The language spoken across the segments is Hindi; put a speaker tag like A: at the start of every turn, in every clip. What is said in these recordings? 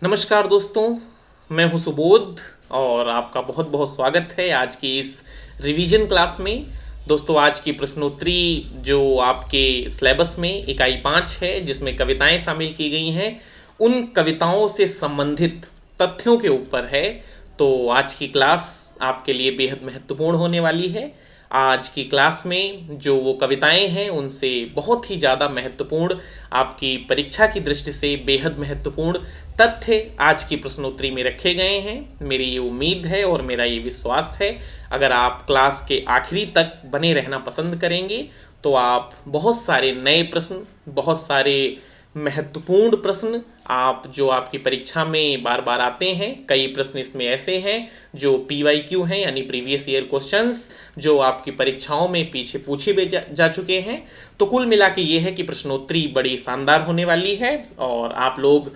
A: नमस्कार दोस्तों, मैं हूं सुबोध और आपका बहुत बहुत स्वागत है आज की इस रिवीजन क्लास में। दोस्तों, आज की प्रश्नोत्तरी जो आपके सिलेबस में इकाई 5 है, जिसमें कविताएं शामिल की गई हैं, उन कविताओं से संबंधित तथ्यों के ऊपर है। तो आज की क्लास आपके लिए बेहद महत्वपूर्ण होने वाली है। आज की क्लास में जो वो कविताएं हैं, उनसे बहुत ही ज़्यादा महत्वपूर्ण, आपकी परीक्षा की दृष्टि से बेहद महत्वपूर्ण तथ्य आज की प्रश्नोत्तरी में रखे गए हैं। मेरी ये उम्मीद है और मेरा ये विश्वास है, अगर आप क्लास के आखिरी तक बने रहना पसंद करेंगे तो आप बहुत सारे नए प्रश्न, बहुत सारे महत्वपूर्ण प्रश्न, आप जो आपकी परीक्षा में बार बार आते हैं, कई प्रश्न इसमें ऐसे हैं जो PYQ हैं, यानी प्रीवियस ईयर क्वेश्चंस, जो आपकी परीक्षाओं में पीछे पूछे भी जा चुके हैं। तो कुल मिला के ये है कि प्रश्नोत्तरी बड़ी शानदार होने वाली है और आप लोग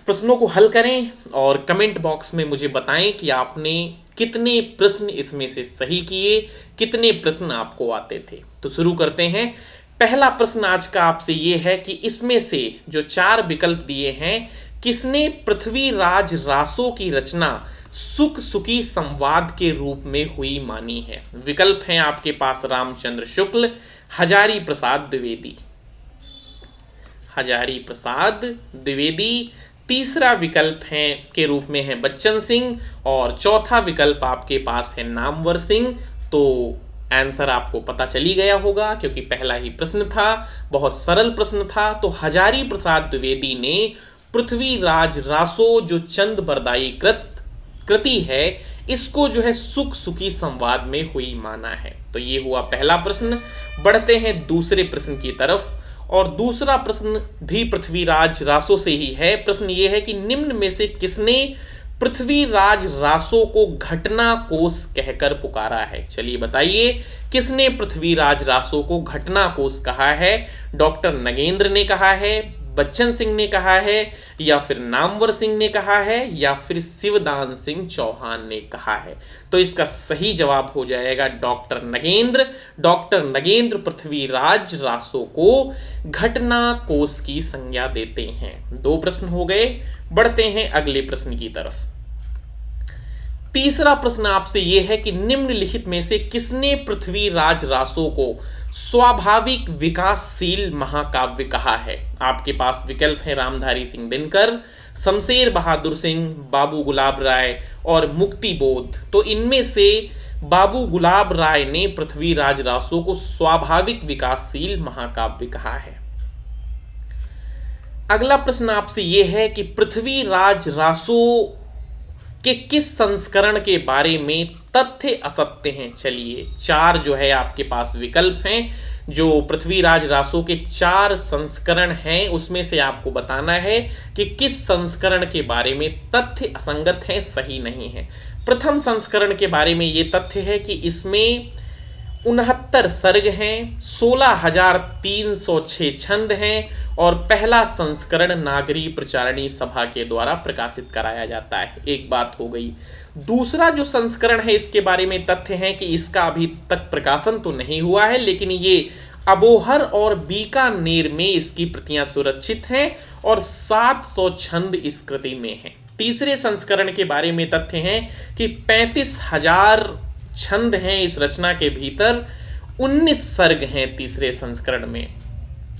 A: प्रश्नों को हल करें और कमेंट बॉक्स में मुझे बताएं कि आपने कितने प्रश्न इसमें से सही किए, कितने प्रश्न आपको आते थे। तो शुरू करते हैं। पहला प्रश्न आज का आपसे ये है कि इसमें से जो 4 विकल्प दिए हैं, किसने पृथ्वीराज रासो की रचना सुख सुखी संवाद के रूप में हुई मानी है। विकल्प हैं आपके पास रामचंद्र शुक्ल, हजारी प्रसाद द्विवेदी, हजारी प्रसाद द्विवेदी। तीसरा विकल्प है के रूप में है बच्चन सिंह और चौथा विकल्प आपके पास है नामवर सिंह। तो आंसर आपको पता चली गया होगा क्योंकि पहला ही प्रश्न था, बहुत सरल प्रश्न था। तो हजारी प्रसाद द्विवेदी ने पृथ्वीराज रासो जो चंद बरदाई कृति है, इसको जो है सुख सुखी संवाद में हुई माना है। तो ये हुआ पहला प्रश्न। बढ़ते हैं दूसरे प्रश्न की तरफ और दूसरा प्रश्न भी पृथ्वीराज रासो से ही है। प्रश्न ये है कि निम्न में से किसने पृथ्वीराज रासो को घटना कोश कहकर पुकारा है। चलिए बताइए, किसने पृथ्वीराज रासो को घटना कोश कहा है। डॉक्टर नगेंद्र ने कहा है, बच्चन सिंह ने कहा है, या फिर नामवर सिंह ने कहा है, या फिर शिवदान सिंह चौहान ने कहा है। तो इसका सही जवाब हो जाएगा डॉक्टर नगेंद्र। डॉक्टर नगेंद्र पृथ्वीराज रासो को घटना कोश की संज्ञा देते हैं। 2 प्रश्न हो गए। बढ़ते हैं अगले प्रश्न की तरफ। तीसरा प्रश्न आपसे यह है कि निम्नलिखित में से किसने पृथ्वीराज रासो को स्वाभाविक विकासशील महाकाव्य कहा है। आपके पास विकल्प है रामधारी सिंह दिनकर, शमशेर बहादुर सिंह, बाबू गुलाब राय और मुक्ति बोध। तो इनमें से बाबू गुलाब राय ने पृथ्वीराज रासो को स्वाभाविक विकासशील महाकाव्य कहा है। अगला प्रश्न आपसे यह है कि पृथ्वीराज रासो के किस संस्करण के बारे में तथ्य असत्य हैं। चलिए, 4 जो है आपके पास विकल्प हैं, जो पृथ्वीराज रासो के 4 संस्करण हैं, उसमें से आपको बताना है कि किस संस्करण के बारे में तथ्य असंगत है, सही नहीं है। प्रथम संस्करण के बारे में ये तथ्य है कि इसमें 69 सर्ग हैं, 16,306 छंद हैं और पहला संस्करण नागरी प्रचारणी सभा के द्वारा प्रकाशित कराया जाता है। एक बात हो गई। दूसरा जो संस्करण है, इसके बारे में तथ्य है कि इसका अभी तक प्रकाशन तो नहीं हुआ है, लेकिन ये अबोहर और बीकानेर में इसकी प्रतियां सुरक्षित हैं और 700 छंद इस कृति में हैं। तीसरे संस्करण के बारे में तथ्य है कि 35,000 छंद हैं इस रचना के भीतर, 19 सर्ग हैं तीसरे संस्करण में।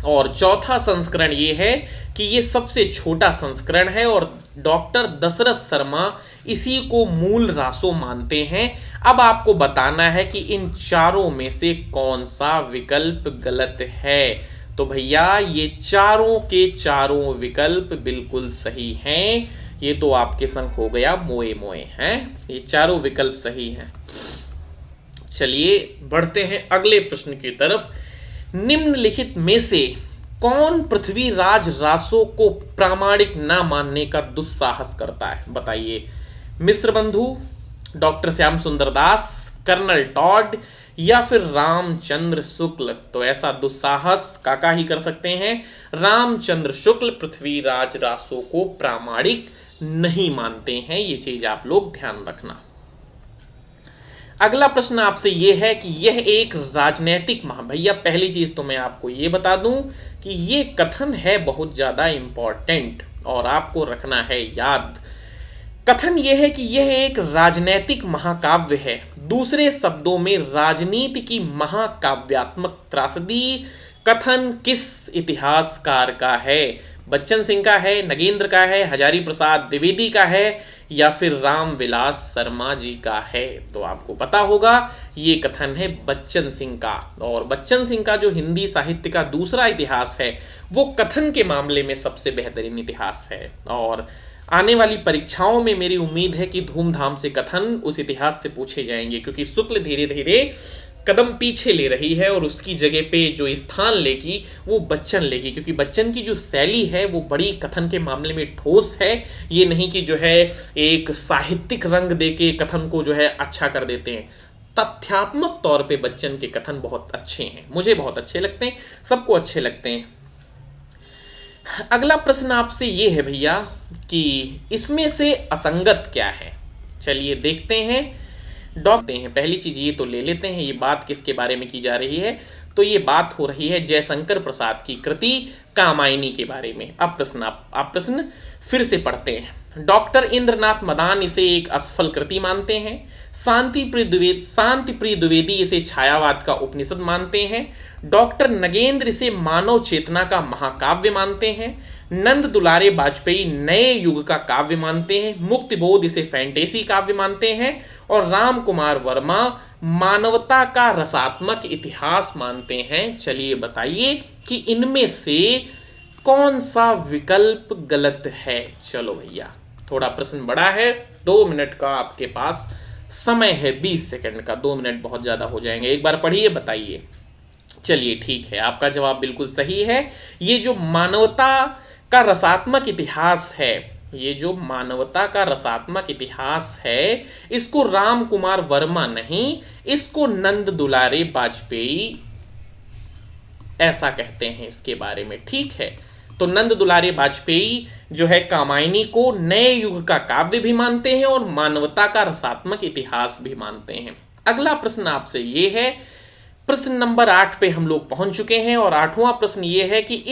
A: और चौथा संस्करण ये है कि ये सबसे छोटा संस्करण है और डॉक्टर दशरथ शर्मा इसी को मूल रासो मानते हैं। अब आपको बताना है कि इन चारों में से कौन सा विकल्प गलत है। तो भैया, ये चारों के चारों विकल्प बिल्कुल सही हैं। ये तो आपके संग हो गया मोए मोए हैं, ये चारों विकल्प सही हैं। चलिए बढ़ते हैं अगले प्रश्न की तरफ। निम्नलिखित में से कौन पृथ्वीराज रासो को प्रामाणिक न मानने का दुस्साहस करता है। बताइए, मिश्र बंधु, डॉक्टर श्याम सुंदर दास, कर्नल टॉड या फिर रामचंद्र शुक्ल। तो ऐसा दुस्साहस काका ही कर सकते हैं। रामचंद्र शुक्ल पृथ्वीराज रासो को प्रामाणिक नहीं मानते हैं, ये चीज आप लोग ध्यान रखना। अगला प्रश्न आपसे यह है कि यह एक राजनैतिक भैया पहली चीज तो मैं आपको यह बता दूं कि यह कथन है बहुत ज्यादा इंपॉर्टेंट। और आपको रखना है याद। कथन यह है कि यह एक राजनैतिक महाकाव्य है, दूसरे शब्दों में राजनीति की महाकाव्यात्मक त्रासदी। कथन किस इतिहासकार का है? बच्चन सिंह का है, नगेंद्र का है, हजारी प्रसाद द्विवेदी का है, या फिर रामविलास शर्मा जी का है? तो आपको पता होगा ये कथन है बच्चन सिंह का। और बच्चन सिंह का जो हिंदी साहित्य का दूसरा इतिहास है वो कथन के मामले में सबसे बेहतरीन इतिहास है। और आने वाली परीक्षाओं में मेरी उम्मीद है कि धूमधाम से कथन उस इतिहास से पूछे जाएंगे, क्योंकि शुक्ल धीरे धीरे कदम पीछे ले रही है और उसकी जगह पे जो स्थान लेगी वो बच्चन लेगी, क्योंकि बच्चन की जो शैली है वो बड़ी कथन के मामले में ठोस है। ये नहीं कि जो है एक साहित्यिक रंग देके कथन को जो है अच्छा कर देते हैं। तथ्यात्मक तौर पे बच्चन के कथन बहुत अच्छे हैं, मुझे बहुत अच्छे लगते हैं, सबको अच्छे लगते हैं। अगला प्रश्न आपसे ये है भैया कि इसमें से असंगत क्या है? चलिए देखते हैं। पहली चीज ये तो ले लेते हैं, ये बात किसके बारे में की जा रही है? तो ये बात हो रही है जयशंकर प्रसाद की कृति कामायनी के बारे में। अब आप प्रश्न फिर से पढ़ते हैं। डॉक्टर इंद्रनाथ मदान इसे एक असफल कृति मानते हैं। शांति प्रिय द्विवेदी इसे छायावाद का उपनिषद मानते हैं। डॉक्टर नगेंद्र इसे मानव चेतना का महाकाव्य मानते हैं। नंद दुलारे वाजपेयी नए युग का काव्य मानते हैं। मुक्तिबोध इसे फैंटेसी काव्य मानते हैं। और राम कुमार वर्मा मानवता का रसात्मक इतिहास मानते हैं। चलिए बताइए कि इनमें से कौन सा विकल्प गलत है? चलो भैया, थोड़ा प्रश्न बड़ा है, 2 मिनट का आपके पास समय है, 20 सेकंड का। 2 मिनट बहुत ज़्यादा हो जाएंगे, एक बार पढ़िए बताइए। चलिए ठीक है, आपका जवाब बिल्कुल सही है। ये जो मानवता का रसात्मक इतिहास है, ये जो मानवता का रसात्मक इतिहास है, इसको राम कुमार वर्मा नहीं, इसको नंद दुलारे वाजपेयी ऐसा कहते हैं इसके बारे में। ठीक है, तो नंद दुलारे वाजपेयी जो है कामायनी को नए युग का काव्य भी मानते हैं और मानवता का रसात्मक इतिहास भी मानते हैं। अगला प्रश्न आपसे ये है, प्रश्न नंबर 8 पे हम लोग पहुंच चुके हैं और 8वां प्रश्न ये है कि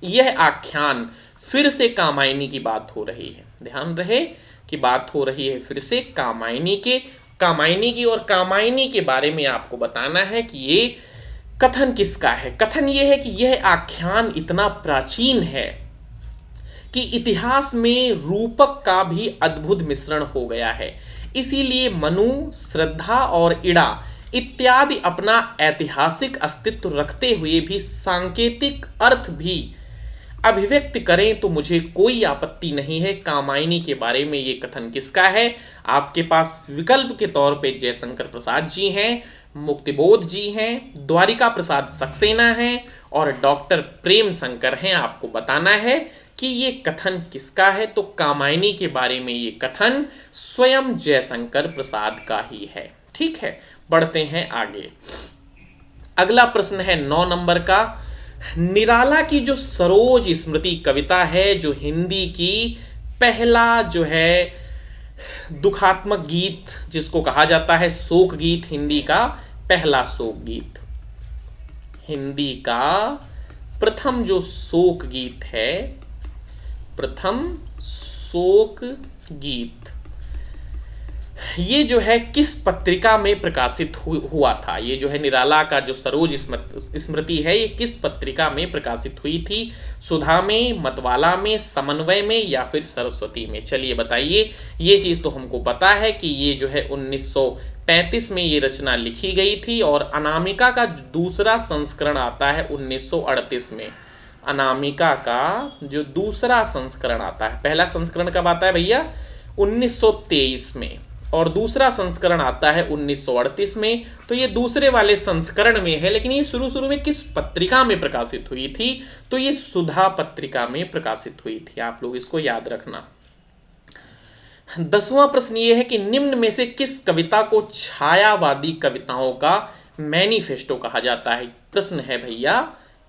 A: यह आख्यान, फिर से कामायनी की बात हो रही है, ध्यान रहे कि बात हो रही है फिर से कामायनी की, और कामायनी के बारे में आपको बताना है कि ये कथन किसका है। कथन ये है कि यह आख्यान इतना प्राचीन है कि इतिहास में रूपक का भी अद्भुत मिश्रण हो गया है, इसीलिए मनु, श्रद्धा और इड़ा इत्यादि अपना ऐतिहासिक अस्तित्व रखते हुए भी सांकेतिक अर्थ भी अभिव्यक्त करें तो मुझे कोई आपत्ति नहीं है। कामायनी के बारे में ये कथन किसका है? आपके पास विकल्प के तौर पे जयशंकर प्रसाद जी हैं, मुक्तिबोध जी हैं, द्वारिका प्रसाद सक्सेना हैं और डॉक्टर प्रेम शंकर हैं। आपको बताना है कि ये कथन किसका है। तो कामायनी के बारे में ये कथन स्वयं जयशंकर प्रसाद का ही है। ठीक है, बढ़ते हैं आगे। अगला प्रश्न है 9 नंबर का। निराला की जो सरोज स्मृति कविता है, जो हिंदी की पहला जो है दुखात्मक गीत जिसको कहा जाता है शोक गीत, हिंदी का पहला शोक गीत, हिंदी का प्रथम जो शोक गीत है, प्रथम शोक गीत, ये जो है किस पत्रिका में प्रकाशित हुआ था? ये जो है निराला का जो सरोज स्मृति है, ये किस पत्रिका में प्रकाशित हुई थी? सुधा में, मतवाला में, समन्वय में या फिर सरस्वती में? चलिए बताइए। ये चीज़ तो हमको पता है कि ये जो है 1935 में ये रचना लिखी गई थी और अनामिका का दूसरा संस्करण आता है 1938 में। अनामिका का जो दूसरा संस्करण आता है, पहला संस्करण कब आता है भैया? 1923 में, और दूसरा संस्करण आता है 1938 में। तो ये दूसरे वाले संस्करण में है, लेकिन ये शुरू में किस पत्रिका में प्रकाशित हुई थी? तो ये सुधा पत्रिका में प्रकाशित हुई थी। आप लोग इसको याद रखना। 10वां प्रश्न ये है कि निम्न में से किस कविता को छायावादी कविताओं का मैनिफेस्टो कहा जाता है? प्रश्न है भैया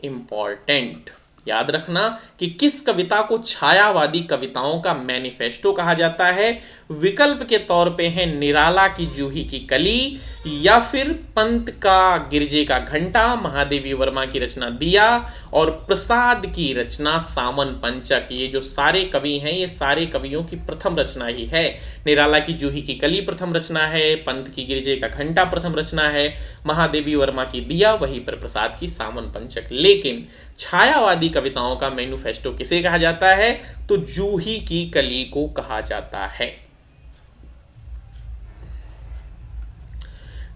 A: इंपॉर्टेंट। याद रखना कि किस कविता को छायावादी कविताओं का मैनिफेस्टो कहा जाता है। विकल्प के तौर पे है निराला की जूही की कली, या फिर पंत का गिरजे का घंटा, महादेवी वर्मा की रचना दिया, और प्रसाद की रचना सावन पंचक। ये जो सारे कवि हैं ये सारे कवियों की प्रथम रचना ही है। निराला की जूही की कली प्रथम रचना है, पंत की गिरजे का घंटा प्रथम रचना है, महादेवी वर्मा की दिया, वहीं पर प्रसाद की सावन पंचक। लेकिन छायावादी कविताओं का मैनिफेस्टो किसे कहा जाता है? तो जूही की कली को कहा जाता है।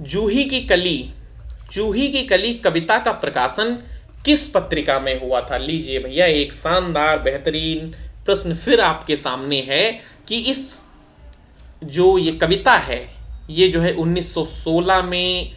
A: जूही की कली कविता का प्रकाशन किस पत्रिका में हुआ था? लीजिए भैया, एक शानदार बेहतरीन प्रश्न फिर आपके सामने है कि इस जो ये कविता है ये जो है 1916 में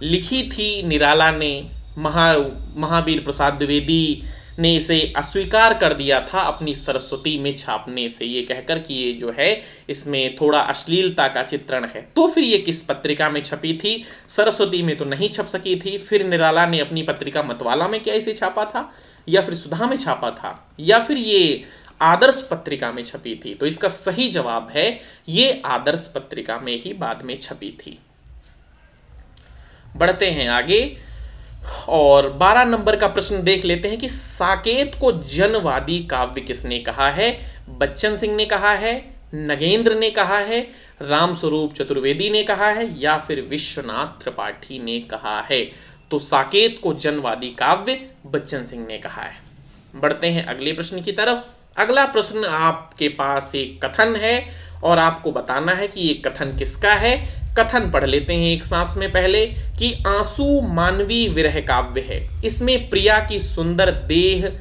A: लिखी थी निराला ने। महावीर प्रसाद द्विवेदी ने इसे अस्वीकार कर दिया था अपनी सरस्वती में छापने से, ये कहकर कि ये जो है इसमें थोड़ा अश्लीलता का चित्रण है। तो फिर ये किस पत्रिका में छपी थी? सरस्वती में तो नहीं छप सकी थी। फिर निराला ने अपनी पत्रिका मतवाला में क्या इसे छापा था, या फिर सुधा में छापा था, या फिर ये आदर्श पत्रिका में छपी थी? तो इसका सही जवाब है ये आदर्श पत्रिका में ही बाद में छपी थी। बढ़ते हैं आगे और 12 नंबर का प्रश्न देख लेते हैं कि साकेत को जनवादी काव्य किसने कहा है? बच्चन सिंह ने कहा है, नगेंद्र ने कहा है, रामस्वरूप चतुर्वेदी ने कहा है, या फिर विश्वनाथ त्रिपाठी ने कहा है? तो साकेत को जनवादी काव्य बच्चन सिंह ने कहा है। बढ़ते हैं अगले प्रश्न की तरफ। अगला प्रश्न आपके पास एक कथन है और आपको बताना है कि ये कथन किसका है। कथन पढ़ लेते हैं एक सांस में पहले कि आंसू मानवीय विरह काव्य है। इसमें प्रिया की सुंदर देह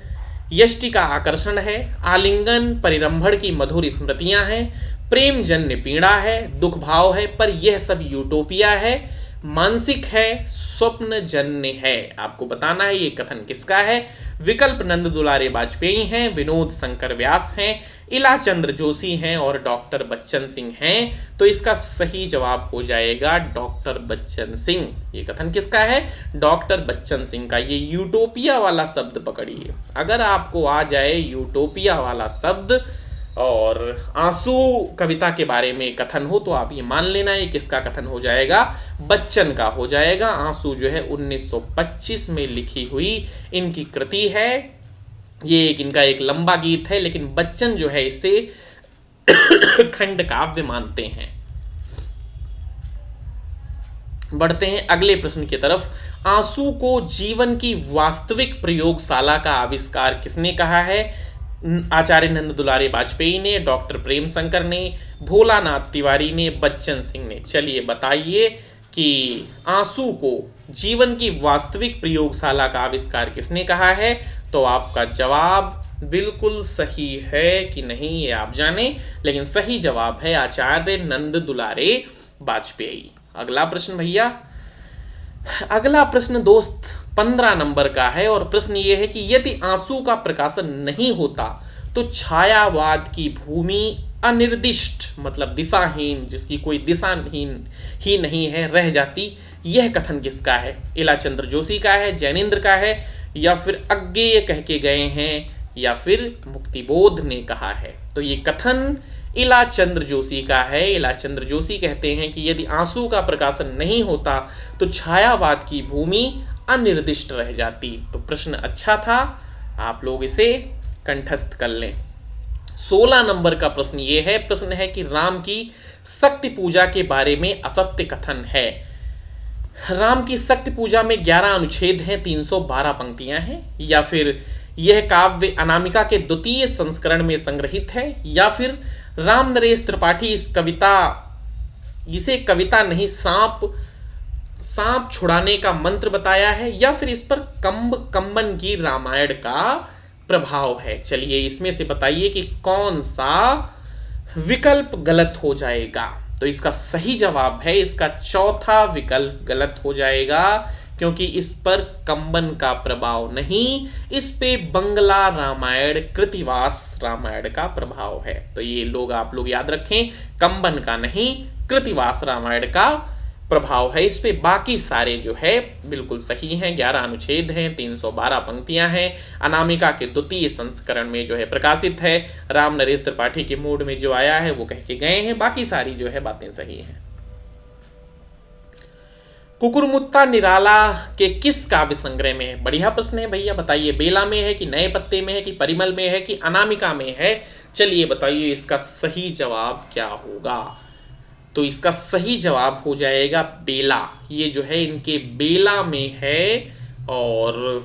A: यष्टि का आकर्षण है, आलिंगन परिरंभण की मधुर स्मृतियां हैं, प्रेम जन्य पीड़ा है, दुख भाव है, पर यह सब यूटोपिया है, मानसिक है, स्वप्न जन्य है। आपको बताना है ये कथन किसका है। विकल्प नंद दुलारे वाजपेयी हैं, विनोद शंकर व्यास हैं, इला चंद्र जोशी हैं और डॉक्टर बच्चन सिंह हैं। तो इसका सही जवाब हो जाएगा डॉक्टर बच्चन सिंह। ये कथन किसका है? डॉक्टर बच्चन सिंह का। ये यूटोपिया वाला शब्द पकड़िए, अगर आपको आ जाए यूटोपिया वाला शब्द और आंसू कविता के बारे में कथन हो तो आप ये मान लेना ये किसका कथन हो जाएगा? बच्चन का हो जाएगा। आंसू जो है 1925 में लिखी हुई इनकी कृति है। ये इनका एक लंबा गीत है, लेकिन बच्चन जो है इसे खंड काव्य मानते हैं। बढ़ते हैं अगले प्रश्न की तरफ। आंसू को जीवन की वास्तविक प्रयोगशाला का आविष्कार किसने कहा है? आचार्य नंद दुलारे वाजपेयी ने, डॉक्टर प्रेम शंकर ने, भोलानाथ तिवारी ने, बच्चन सिंह ने। चलिए बताइए कि आंसू को जीवन की वास्तविक प्रयोगशाला का आविष्कार किसने कहा है? तो आपका जवाब बिल्कुल सही है कि नहीं ये आप जाने, लेकिन सही जवाब है आचार्य नंद दुलारे वाजपेयी। अगला प्रश्न भैया, अगला प्रश्न दोस्त 15 नंबर का है और प्रश्न ये है कि यदि आंसू का प्रकाशन नहीं होता तो छायावाद की भूमि अनिर्दिष्ट मतलब दिशाहीन, जिसकी कोई दिशाहीन ही नहीं है, रह जाती। यह कथन किसका है? इलाचंद्र जोशी का है, जैनेन्द्र का है, या फिर अज्ञेय कह के गए हैं, या फिर मुक्तिबोध ने कहा है? तो ये कथन इलाचंद्र जोशी का है। इलाचंद्र जोशी कहते हैं कि यदि आंसू का प्रकाशन नहीं होता तो छायावाद की भूमि अनिर्दिष्ट रह जाती। तो प्रश्न अच्छा था, आप लोग इसे कंठस्थ कर लें। 16 नंबर का प्रश्न ये है, प्रश्न है कि राम की शक्ति पूजा के बारे में असत्य कथन है। राम की शक्ति पूजा में 11 अनुच्छेद हैं, 312 पंक्तियां हैं, या फिर यह काव्य अनामिका के द्वितीय संस्करण में संग्रहित है, या फिर राम नरेश त्रिपाठी इसे कविता नहीं सांप छुड़ाने का मंत्र बताया है, या फिर इस पर कंबन की रामायण का प्रभाव है। चलिए इसमें से बताइए कि कौन सा विकल्प गलत हो जाएगा। तो इसका सही जवाब है इसका चौथा विकल्प गलत हो जाएगा, क्योंकि इस पर कंबन का प्रभाव नहीं, इस पे बंगला रामायण कृतिवास रामायण का प्रभाव है। तो ये लोग आप लोग याद रखें, कंबन का नहीं कृतिवास रामायण का प्रभाव है इस पे, बाकी सारे जो है बिल्कुल सही हैं। 11 अनुच्छेद हैं, 312 पंक्तियां हैं, अनामिका के द्वितीय संस्करण में जो है प्रकाशित है। राम नरेश त्रिपाठी के मूड में जो आया है वो कह के गए हैं, बाकी सारी जो है बातें सही हैं। कुकुरमुत्ता निराला के किस काव्य संग्रह में है? बढ़िया प्रश्न है भैया, बताइए बेला में है कि नए पत्ते में है कि परिमल में है कि अनामिका में है? चलिए बताइए इसका सही जवाब क्या होगा। तो इसका सही जवाब हो जाएगा बेला। ये जो है इनके बेला में है। और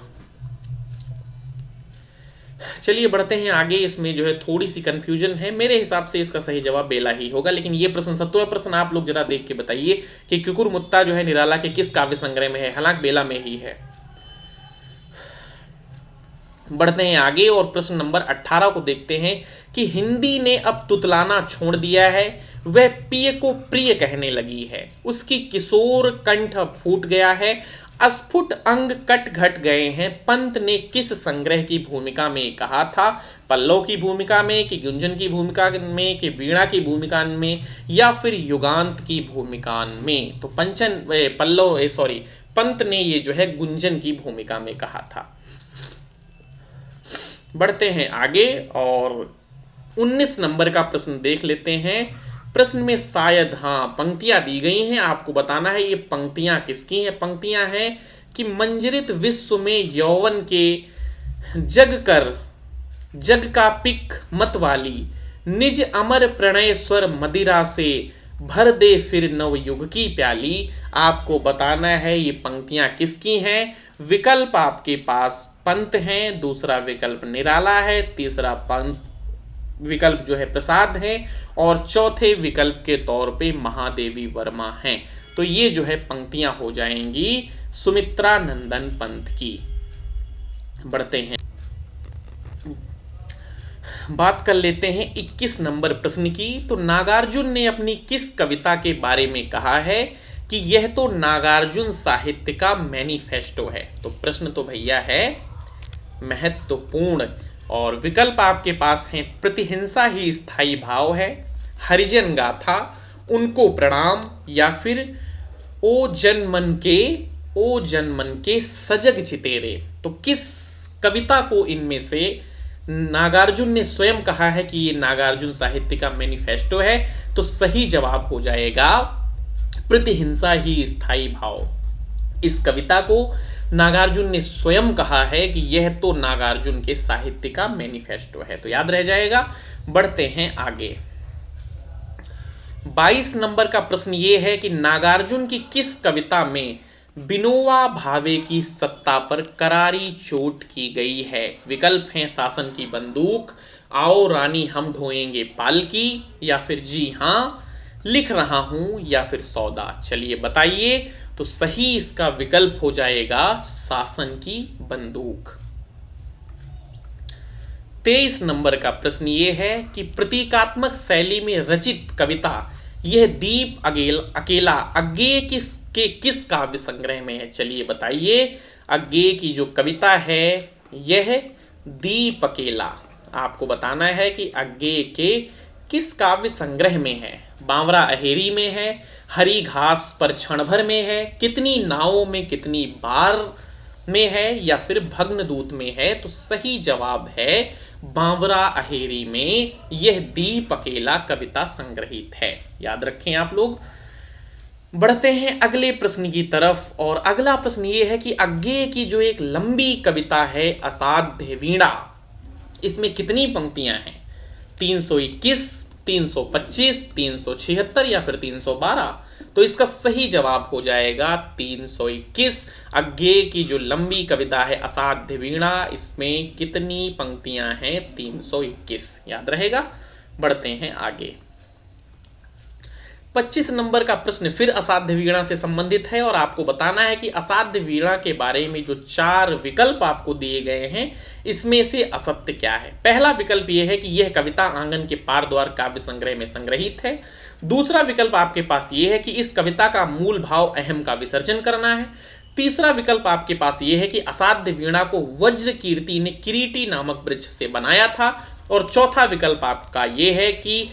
A: चलिए बढ़ते हैं आगे। इसमें जो है थोड़ी सी कंफ्यूजन है, मेरे हिसाब से इसका सही जवाब बेला ही होगा, लेकिन ये प्रश्न 70वां प्रश्न आप लोग जरा देख के बताइए कि कुकुरमुत्ता जो है निराला के किस काव्य संग्रह में है। हालांकि बेला में ही है। बढ़ते हैं आगे और प्रश्न नंबर 18 को देखते हैं कि हिंदी ने अब तुतलाना छोड़ दिया है, वह पिय को प्रिय कहने लगी है, उसकी किशोर कंठ फूट गया है, अस्फुट अंग कट घट गए हैं, पंत ने किस संग्रह की भूमिका में कहा था? पल्लव की भूमिका में कि गुंजन की भूमिका में कि वीणा की भूमिका में या फिर युगांत की भूमिका में? तो पंत ने ये जो है गुंजन की भूमिका में कहा था। बढ़ते हैं आगे और 19 नंबर का प्रश्न देख लेते हैं। प्रश्न में शायद पंक्तियां दी गई हैं, आपको बताना है ये पंक्तियां किसकी हैं। पंक्तियां हैं कि मंजरित विश्व में यौवन के जग का पिक मत वाली, निज अमर प्रणय स्वर मदिरा से भर दे फिर नव युग की प्याली। आपको बताना है ये पंक्तियां किसकी हैं। विकल्प आपके पास पंत हैं, दूसरा विकल्प निराला है, तीसरा पंत विकल्प जो है प्रसाद है और चौथे विकल्प के तौर पे महादेवी वर्मा हैं। तो ये जो है पंक्तियां हो जाएंगी सुमित्रा नंदन पंत की। बढ़ते हैं, बात कर लेते हैं 21 नंबर प्रश्न की। तो नागार्जुन ने अपनी किस कविता के बारे में कहा है कि यह तो नागार्जुन साहित्य का मैनिफेस्टो है? तो प्रश्न तो भैया है महत्वपूर्ण और विकल्प आपके पास हैं प्रतिहिंसा ही स्थायी भाव है, हरिजन गाथा, उनको प्रणाम या फिर ओ जनमन के सजग चितेरे। तो किस कविता को इनमें से नागार्जुन ने स्वयं कहा है कि ये नागार्जुन साहित्य का मैनिफेस्टो है? तो सही जवाब हो जाएगा प्रतिहिंसा ही स्थायी भाव। इस कविता को नागार्जुन ने स्वयं कहा है कि यह तो नागार्जुन के साहित्य का मैनिफेस्टो है, तो याद रह जाएगा। बढ़ते हैं आगे। 22 नंबर का प्रश्न ये है कि नागार्जुन की किस कविता में विनोबा भावे की सत्ता पर करारी चोट की गई है? विकल्प हैं शासन की बंदूक, आओ रानी हम ढोएंगे पालकी या फिर जी हाँ लिख रहा हूं या फिर सौदा। चलिए बताइए। तो सही इसका विकल्प हो जाएगा शासन की बंदूक। 23 नंबर का प्रश्न ये है कि प्रतीकात्मक शैली में रचित कविता यह दीप अकेला अज्ञेय किस काव्य संग्रह में है? चलिए बताइए। अज्ञेय की जो कविता है यह दीप अकेला, आपको बताना है कि अज्ञेय के किस काव्य संग्रह में है। बांवरा अहेरी में है, हरी घास पर क्षण भर में है, कितनी नावों में कितनी बार में है या फिर भग्नदूत में है? तो सही जवाब है बांवरा अहेरी में यह दीप अकेला कविता संग्रहित है। याद रखें आप लोग। बढ़ते हैं अगले प्रश्न की तरफ और अगला प्रश्न ये है कि अज्ञेय की जो एक लंबी कविता है असाध्य वीणा, इसमें कितनी पंक्तियां हैं? 321, 325, 376 या फिर 312? तो इसका सही जवाब हो जाएगा 321। अज्ञेय की जो लंबी कविता है असाध्य वीणा, इसमें कितनी पंक्तियां हैं? 321। याद रहेगा। बढ़ते हैं आगे। 25 नंबर का प्रश्न फिर असाध्य वीणा से संबंधित है और आपको बताना है कि असाध्य वीणा के बारे में जो 4 विकल्प आपको दिए गए हैं इसमें से असत्य क्या है। पहला विकल्प यह है कि यह कविता आंगन के पार द्वार काव्य संग्रह में संग्रहित है। दूसरा विकल्प आपके पास यह है कि इस कविता का मूल भाव अहम का विसर्जन करना है। तीसरा विकल्प आपके पास यह है कि असाध्य वीणा को वज्र कीर्ति ने किरीटी नामक वृक्ष से बनाया था। और चौथा विकल्प आपका यह है कि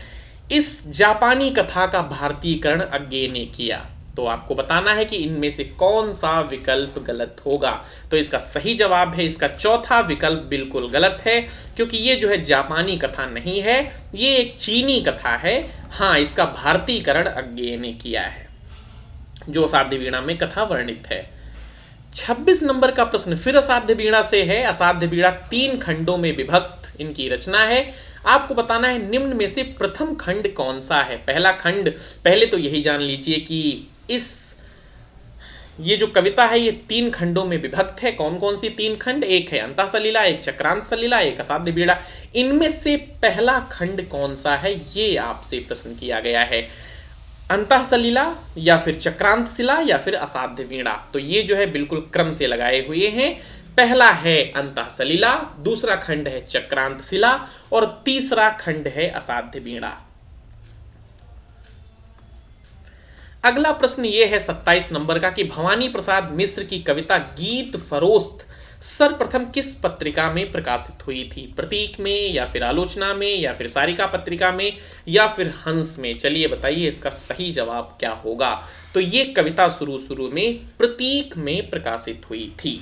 A: इस जापानी कथा का भारतीयकरण अज्ञेय ने किया। तो आपको बताना है कि इनमें से कौन सा विकल्प गलत होगा। तो इसका सही जवाब है इसका चौथा विकल्प बिल्कुल गलत है, क्योंकि ये जो है जापानी कथा नहीं है, ये एक चीनी कथा है। हाँ, इसका भारतीयकरण अज्ञेय ने किया है, जो असाध्य वीणा में कथा वर्णित है। 26 नंबर का प्रश्न फिर असाध्य वीणा से है। असाध्य वीणा 3 खंडों में विभक्त इनकी रचना है। आपको बताना है निम्न में से प्रथम खंड कौन सा है। पहला खंड, पहले तो यही जान लीजिए कि ये जो कविता है ये 3 खंडों में विभक्त है। कौन कौन सी 3 खंड? एक है अंतः सलीला, एक चक्रांत सलीला, एक असाध्य वीणा। इनमें से पहला खंड कौन सा है, ये आपसे प्रश्न किया गया है। अंतः सलीला या फिर चक्रांत शिला या फिर असाध्य वीणा। तो ये जो है बिल्कुल क्रम से लगाए हुए हैं। पहला है अंतः सलीला, दूसरा खंड है चक्रांत शिला और तीसरा खंड है असाध्य वीणा। अगला प्रश्न ये है 27 नंबर का कि भवानी प्रसाद मिश्र की कविता गीत फरोस्त सर्वप्रथम किस पत्रिका में प्रकाशित हुई थी? प्रतीक में या फिर आलोचना में या फिर सारिका पत्रिका में या फिर हंस में? चलिए बताइए इसका सही जवाब क्या होगा। तो ये कविता शुरू में प्रतीक में प्रकाशित हुई थी।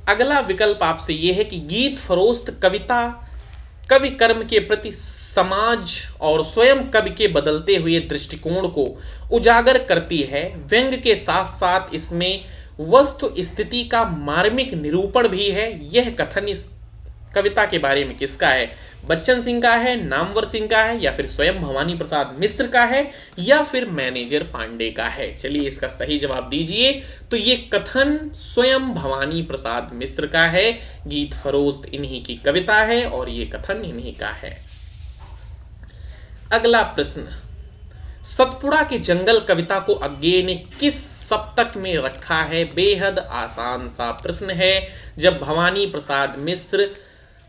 A: अगला विकल्प आपसे यह है कि गीत फरोस्त कविता कवि कर्म के प्रति समाज और स्वयं कवि के बदलते हुए दृष्टिकोण को उजागर करती है। व्यंग के साथ साथ इसमें वस्तु स्थिति का मार्मिक निरूपण भी है। यह कथन इस कविता के बारे में किसका है? बच्चन सिंह का है, नामवर सिंह का है या फिर स्वयं भवानी प्रसाद मिश्र का है या फिर मैनेजर पांडे का है? चलिए इसका सही जवाब दीजिए। तो ये कथन स्वयं भवानी प्रसाद मिश्र का है। गीत फरोस्त इन्हीं की कविता है और ये कथन इन्हीं का है। अगला प्रश्न, सतपुड़ा के जंगल कविता को अज्ञेय ने किस सप्तक में रखा है? बेहद आसान सा प्रश्न है। जब भवानी प्रसाद मिश्र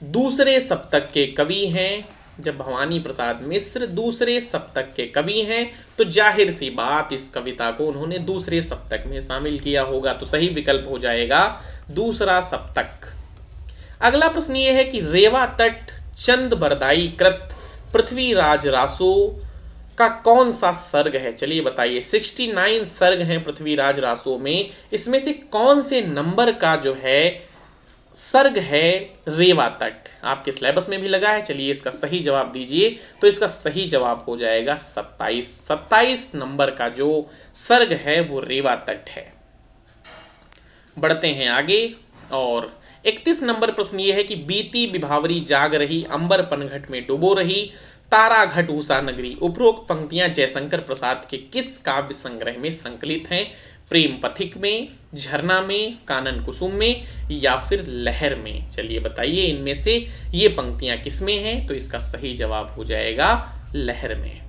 A: दूसरे सप्तक के कवि हैं, जब भवानी प्रसाद मिश्र दूसरे सप्तक के कवि हैं तो जाहिर सी बात इस कविता को उन्होंने दूसरे सप्तक में शामिल किया होगा। तो सही विकल्प हो जाएगा दूसरा सप्तक। अगला प्रश्न ये है कि रेवा तट चंद बरदाई कृत पृथ्वीराज रासो का कौन सा सर्ग है? चलिए बताइए। 69 सर्ग हैं पृथ्वीराज रासो में, इसमें से कौन से नंबर का जो है सर्ग है रेवा तट? आपके सिलेबस में भी लगा है। चलिए इसका सही जवाब दीजिए। तो इसका सही जवाब हो जाएगा 27। 27 नंबर का जो सर्ग है वो रेवा तट है। बढ़ते हैं आगे और 31 नंबर प्रश्न ये है कि बीती विभावरी जाग रही, अंबर पनघट में डुबो रही, तारा घट उषा नगरी। उपरोक्त पंक्तियां जयशंकर प्रसाद के किस काव्य संग्रह में संकलित हैं? प्रेम पथिक में, झरना में, कानन कुसुम में या फिर लहर में? चलिए बताइए इनमें से ये पंक्तियां किसमें हैं? तो इसका सही जवाब हो जाएगा लहर में।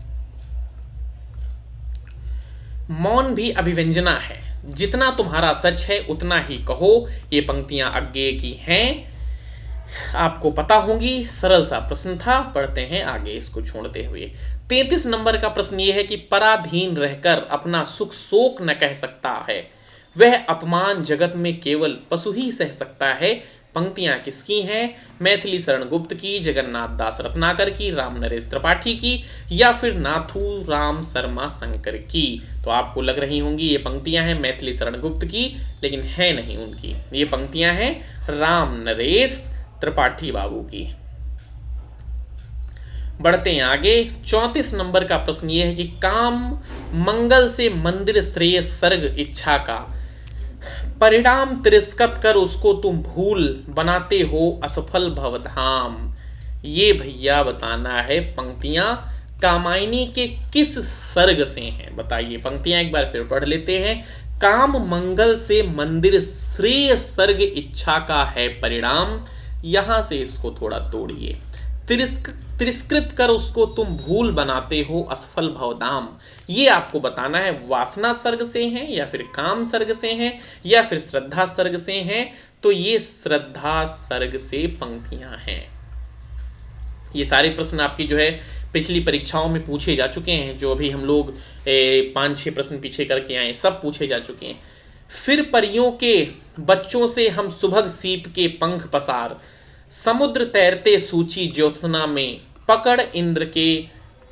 A: मौन भी अभिव्यंजना है, जितना तुम्हारा सच है उतना ही कहो। ये पंक्तियां अज्ञेय की हैं, आपको पता होंगी। सरल सा प्रश्न था। पढ़ते हैं आगे इसको छोड़ते हुए। 33 नंबर का प्रश्न यह है कि पराधीन रहकर अपना सुख शोक न कह सकता है, वह अपमान जगत में केवल पशु ही सह सकता है। पंक्तियां किसकी हैं? मैथिली शरण गुप्त की, जगन्नाथ दास रत्नाकर की, राम नरेश त्रिपाठी की या फिर नाथू राम शर्मा शंकर की? तो आपको लग रही होंगी ये पंक्तियां हैं मैथिली शरण गुप्त की, लेकिन है नहीं उनकी। ये पंक्तियां हैं राम नरेश त्रिपाठी बाबू की। बढ़ते हैं आगे। 34 नंबर का प्रश्न यह है कि काम मंगल से मंदिर श्रेय सर्ग इच्छा का परिणाम तिरस्कृत कर उसको तुम भूल बनाते हो असफल भवधाम। ये भैया बताना है पंक्तियां कामायनी के किस सर्ग से हैं? बताइए। पंक्तियां एक बार फिर पढ़ लेते हैं। काम मंगल से मंदिर श्रेय सर्ग इच्छा का है परिणाम। यहां से इसको थोड़ा तोड़िए। तिरस्कृत कर उसको तुम भूल बनाते हो असफल भवधाम। ये आपको बताना है वासना सर्ग से हैं या फिर काम सर्ग से हैं या फिर श्रद्धा सर्ग से हैं। तो ये श्रद्धा सर्ग से पंक्तियां हैं। ये सारे प्रश्न आपकी जो है पिछली परीक्षाओं में पूछे जा चुके हैं। जो अभी हम लोग 5-6 प्रश्न पीछे करके आए सब पूछे जा चुके हैं। फिर परियों के बच्चों से हम सुभग सीप के पंख पसार, समुद्र तैरते सूची ज्योत्सना में, पकड़ इंद्र के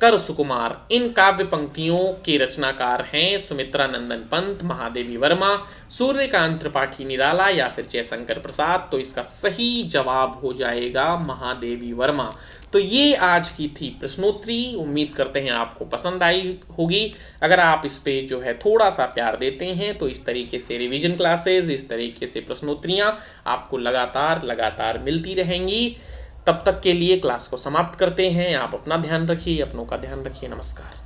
A: कर सुकुमार। इन काव्य पंक्तियों के रचनाकार हैं सुमित्रा नंदन पंत, महादेवी वर्मा, सूर्यकांत त्रिपाठी निराला या फिर जयशंकर प्रसाद। तो इसका सही जवाब हो जाएगा महादेवी वर्मा। तो ये आज की थी प्रश्नोत्तरी। उम्मीद करते हैं आपको पसंद आई होगी। अगर आप इस पे जो है थोड़ा सा प्यार देते हैं तो इस तरीके से रिवीजन क्लासेस, इस तरीके से प्रश्नोत्तरियाँ आपको लगातार मिलती रहेंगी। तब तक के लिए क्लास को समाप्त करते हैं। आप अपना ध्यान रखिए, अपनों का ध्यान रखिए। नमस्कार।